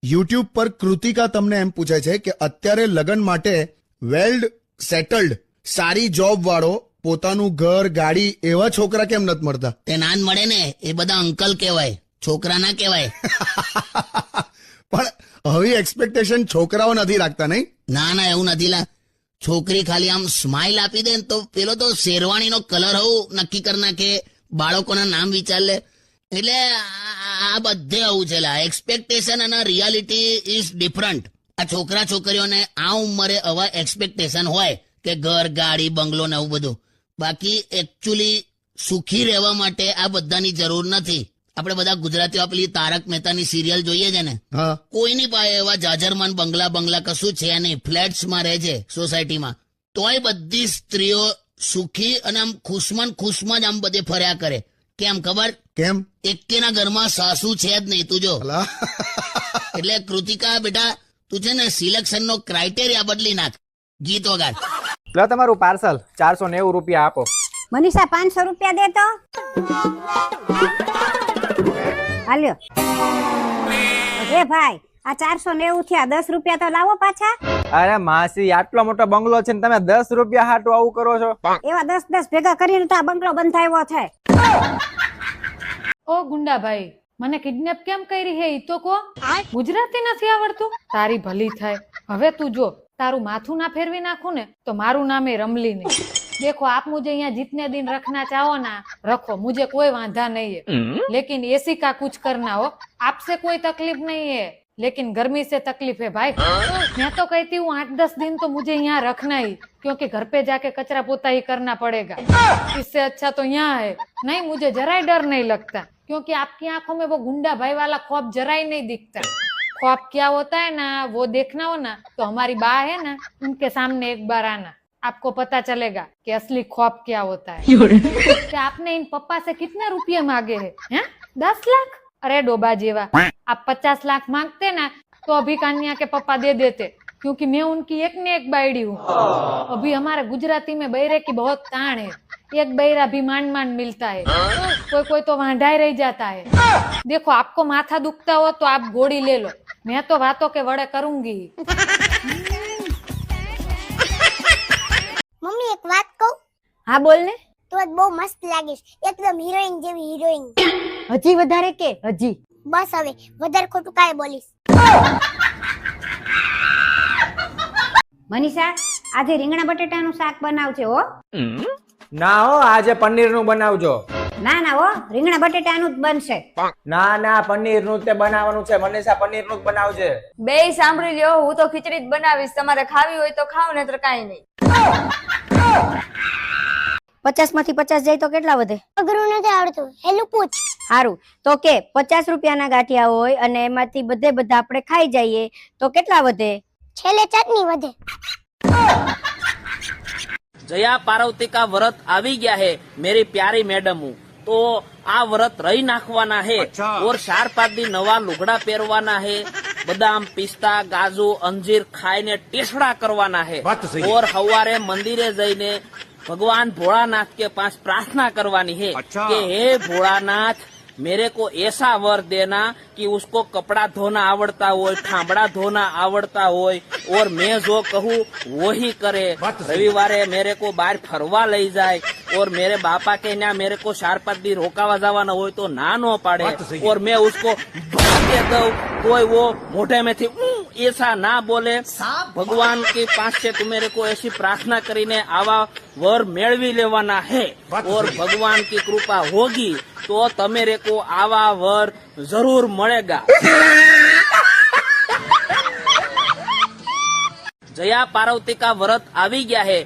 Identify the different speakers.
Speaker 1: YouTube પર કૃતિકા તમને એમ પૂછે છે કે અત્યારે લગ્ન માટે વેલ્ડ સેટલ્ડ સારી જોબ વાળો પોતાનું ઘર ગાડી એવા છોકરા કેમ નથી મળતા?
Speaker 2: તે ના જ મળે ને, એ બધા અંકલ કહેવાય, છોકરા ના કહેવાય.
Speaker 1: પણ હવે એક્સપેક્ટેશન છોકરાઓ નથી રાખતા, નહીં?
Speaker 2: ના ના, એવું નથી લા. છોકરી ખાલી આમ સ્માઇલ આપી દે ને તો પેલો તો શેરવાણીનો કલર હોવું નક્કી કરી નાખે, બાળકોના નામ વિચાર લે. એટલે આ બધે આવું છે લા. એક્સપેક્ટેશન અને રિયાલિટી ઇઝ ડિફરન્ટ. આ છોકરા છોકરીઓને આ ઉંમરે આવા એક્સપેક્ટેશન હોય કે ઘર ગાડી બંગલો ને એવું બધું. બાકી એકચ્યુઅલી સુખી રહેવા માટે આ બધાની જરૂર નથી. આપણે બધા ગુજરાતીઓ પેલી તારક મહેતાની સિરિયલ જોઈએ છે ને, કોઈની પાસે એવા જાજરમાન બંગલા કશું છે નહીં, ફ્લેટ્સમાં રહે છે સોસાયટીમાં, તોય બધી સ્ત્રીઓ સુખી અને આમ ખુશમાં જ આમ બધે ફર્યા કરે. કેમ ખબર?
Speaker 1: કેમ?
Speaker 2: એકેના ઘરમાં સાસુ છે જ નહીં, તું જો. એટલે કૃતિકા બેટા, તું છે ને સિલેક્શન નો ક્રાઇટેરિયા બદલી નાખ. ગીત વગાડ.
Speaker 3: લો તમારું પાર્સલ, 490 રૂપિયા આપો.
Speaker 4: મનીષા 500 રૂપિયા દે તો. હાલ્યો. અરે ભાઈ, આ 490 થયા, 10 રૂપિયા તો લાવો પાછા.
Speaker 3: અરે માસી, આટલો મોટો બંગલો છે ને તમે 10 રૂપિયા હાટું આવું કરો છો?
Speaker 4: એવા 10 ભેગા કરીને તો આ બંગલો બંધાવ્યો છે.
Speaker 5: ઓ ગુંડાભાઈ, મને કિડનેપ કેમ કરી હે ઈ તો કો. ગુજરાતી નથી આવડતું? તારી ભલી થાય. હવે તું જો, તારું માથું ના ફેરવી નાખું ને તો મારું નામ એ રમલી નહીં. देखो आप मुझे यहाँ जितने दिन रखना चाहो ना रखो, मुझे कोई वांधा नहीं है, लेकिन एसी का कुछ करना हो, आपसे कोई तकलीफ नहीं है, लेकिन गर्मी से तकलीफ है भाई. मैं तो कहती हूँ 8-10 दिन तो मुझे यहाँ रखना ही, क्योंकि घर पे जाके कचरा पोता ही करना पड़ेगा. इससे अच्छा तो यहाँ है. नहीं, मुझे जरा डर नहीं लगता, क्योंकि आपकी आंखों में वो गुंडा भाई वाला खौफ जरा ही नहीं दिखता. खौफ क्या होता है ना, वो देखना हो ना तो हमारी बा है ना, उनके सामने एक बार आना, आपको पता चलेगा कि असली खौफ क्या होता है. कि आपने इन पप्पा से कितने रुपये मांगे हैं? 10 लाख? अरे डोबा जेवा, आप 50 लाख मांगते ना तो अभी कान्या के पप्पा दे देते, क्योंकि मैं उनकी एक ने एक बायड़ी हूँ. अभी हमारे गुजराती में बैरे की बहुत तान है. एक बैरा भी માંડ मिलता है, कोई तो वांढाई रह जाता है. देखो, आपको माथा दुखता हो तो आप गोली ले लो, मैं तो बातों के वड़े करूंगी.
Speaker 6: મમ્મી એક વાત કહું?
Speaker 4: હા બોલ ને.
Speaker 6: તું આજ બહુ મસ્ત લાગીશ, એકદમ હિરોઈન જેવી હિરોઈન.
Speaker 4: હજી વધારે કે હજી?
Speaker 6: બસ હવે વધારે ખોટું કાંઈ બોલીશ.
Speaker 4: મનીષા, આજે રીંગણા બટેટાનું શાક બનાવજે હો.
Speaker 3: ના હો, આજે પનીરનું બનાવજો.
Speaker 4: ના ના હો, રીંગણા બટેટાનું જ બનશે.
Speaker 3: ના ના, પનીરનું જ તે બનાવવાનું છે મનીષા, પનીરનું જ બનાવજે.
Speaker 7: બેય સાંભળી લ્યો, હું તો ખીચડી જ બનાવીશ, તમારે ખાવી હોય તો ખાવ, નહીતર કાંઈ નહીં.
Speaker 4: 50 માંથી 50 જાય તો કેટલા વધે?
Speaker 6: અઘરું નથી આવડતું, હેલું પૂછ.
Speaker 4: સારું, તો કે 50 રૂપિયાના ગાંઠિયા હોય અને એમાંથી બધા આપણે ખાઈ જઈએ તો કેટલા વધે?
Speaker 6: છેલ્લે ચટણી વધે.
Speaker 8: जया पार्वती का व्रत આવી ગયા है मेरी प्यारी मैडम हूँ, तो આ વ્રત રહી નાખવાના है और 4-5 દી નવા લુગડા પહેરવાના है, બદામ પિસ્તા ગાજુ અંજીર ખાઈને ટેસડા કરવાના है और हवारे मंदिरे जईने भगवान भोलानाथ के पास प्रार्थना करवानी है कि हे भोलानाथ, मेरे को ऐसा वर देना कि उसको कपड़ा धोना आवड़ता हो, ठामड़ा धोना आवड़ता हो और मैं जो कहूँ वो ही करे. रविवारे मेरे को बाहर फरवा लई जाए और मेरे बापा के यहाँ मेरे को 4-5 दी रोकावा जावाना हो तो ना नो पाड़े और मैं उसको भागे दऊं, कोई वो मोटे में थी ऐसा ना बोले. भगवान के पास से तू मेरे को ऐसी प्रार्थना करीने आवा वर मेळवी लेवाना है और भगवान की कृपा होगी तो तमेरे को आवा वर जरूर મળેગા. જયા પાર્વતી કા વ્રત આવી ગયા है